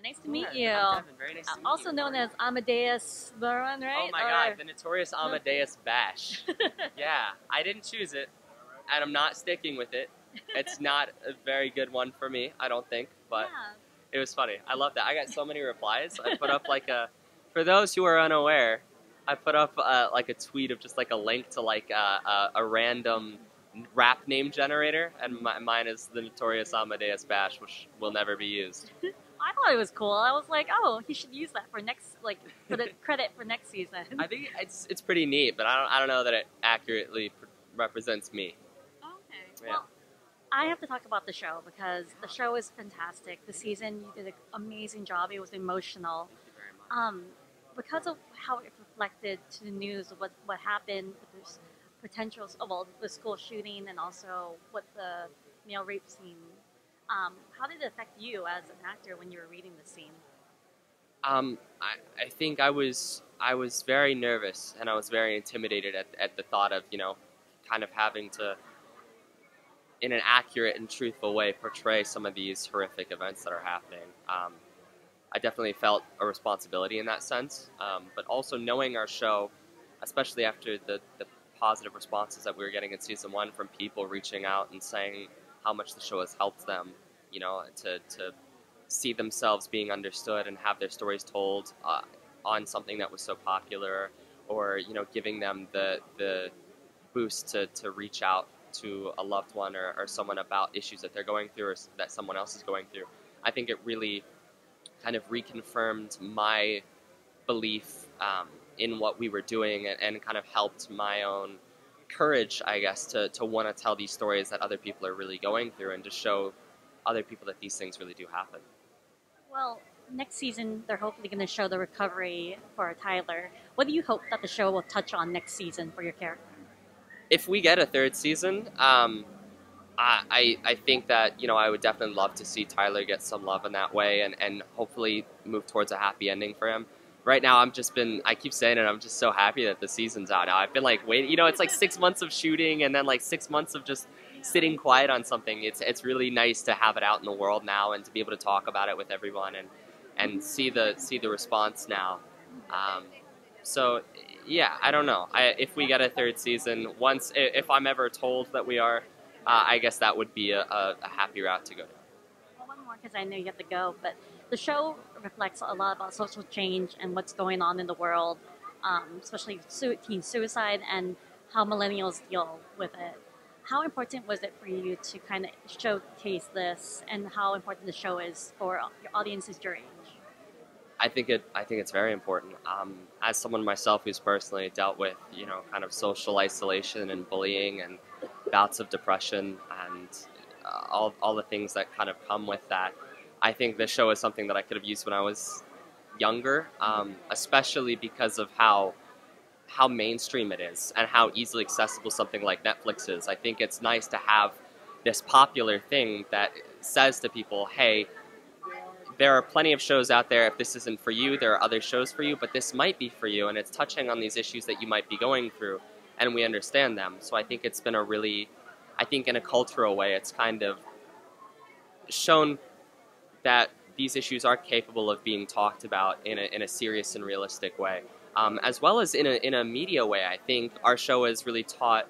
Nice to meet you. I'm Devin. Very nice to meet Also you. known as Amadeus Baron, right? Oh my god, the notorious Amadeus Bash. Yeah, I didn't choose it, and I'm not sticking with it. It's not a very good one for me, I don't think, but it was funny. I love that. I got so many replies. I put up for those who are unaware, I put up like a tweet of just like a link to like a random rap name generator, and mine is the notorious Amadeus Bash, which will never be used. I thought it was cool. I was like, oh, he should use that for next, like, for the credit for next season. I think it's pretty neat, but I don't know that it accurately represents me. Okay. Yeah. Well, I have to talk about the show because the show is fantastic. The season, you did an amazing job. It was emotional. Thank you very much. Because of how it reflected to the news of what happened with this potentials of all the school shooting and also what the male rape scene. How did it affect you as an actor when you were reading the scene? I think I was very nervous and I was very intimidated at the thought of, kind of having to, in an accurate and truthful way, portray some of these horrific events that are happening. I definitely felt a responsibility in that sense, but also knowing our show, especially after the positive responses that we were getting in season 1 from people reaching out and saying how much the show has helped them, to see themselves being understood and have their stories told on something that was so popular, or giving them the boost to reach out to a loved one or someone about issues that they're going through or that someone else is going through. I think it really kind of reconfirmed my belief in what we were doing and kind of helped my own courage, I guess, to want to tell these stories that other people are really going through and to show other people that these things really do happen. Well, next season, they're hopefully going to show the recovery for Tyler. What do you hope that the show will touch on next season for your character? If we get a 3rd season, I think that, I would definitely love to see Tyler get some love in that way and hopefully move towards a happy ending for him. Right now, I keep saying it, I'm just so happy that the season's out now. I've been like waiting, it's like 6 months of shooting and then like 6 months of just sitting quiet on something. It's really nice to have it out in the world now and to be able to talk about it with everyone and see the response now. So yeah, I don't know. If we get a 3rd season, if I'm ever told that we are, I guess that would be a happy route to go down. Well, one more because I know you have to go, but the show reflects a lot about social change and what's going on in the world, especially teen suicide and how millennials deal with it. How important was it for you to kind of showcase this, and how important the show is for your audiences your age? I think it's very important. As someone myself who's personally dealt with, kind of social isolation and bullying and bouts of depression and all the things that kind of come with that, I think this show is something that I could have used when I was younger, especially because of how mainstream it is and how easily accessible something like Netflix is. I think it's nice to have this popular thing that says to people, hey, there are plenty of shows out there. If this isn't for you, there are other shows for you, but this might be for you, and it's touching on these issues that you might be going through, and we understand them. So I think it's been I think in a cultural way, it's kind of shown that these issues are capable of being talked about in a serious and realistic way, as well as in a media way. I think our show has really taught,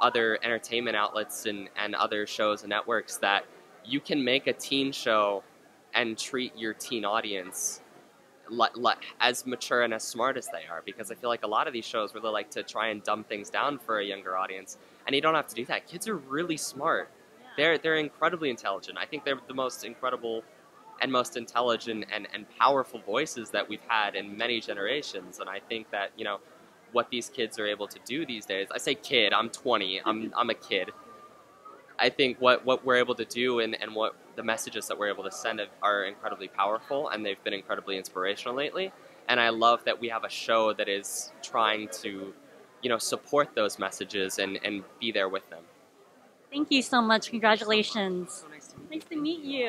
other entertainment outlets and other shows and networks that you can make a teen show and treat your teen audience as mature and as smart as they are, because I feel like a lot of these shows really like to try and dumb things down for a younger audience, and you don't have to do that. Kids are really smart. They're incredibly intelligent. I think they're the most incredible and most intelligent and powerful voices that we've had in many generations, and I think that, what these kids are able to do these days, I say kid, I'm 20, I'm a kid. I think what we're able to do and what the messages that we're able to send are incredibly powerful, and they've been incredibly inspirational lately. And I love that we have a show that is trying to, support those messages and be there with them. Thank you so much. Congratulations. So nice to meet you. Nice to meet you.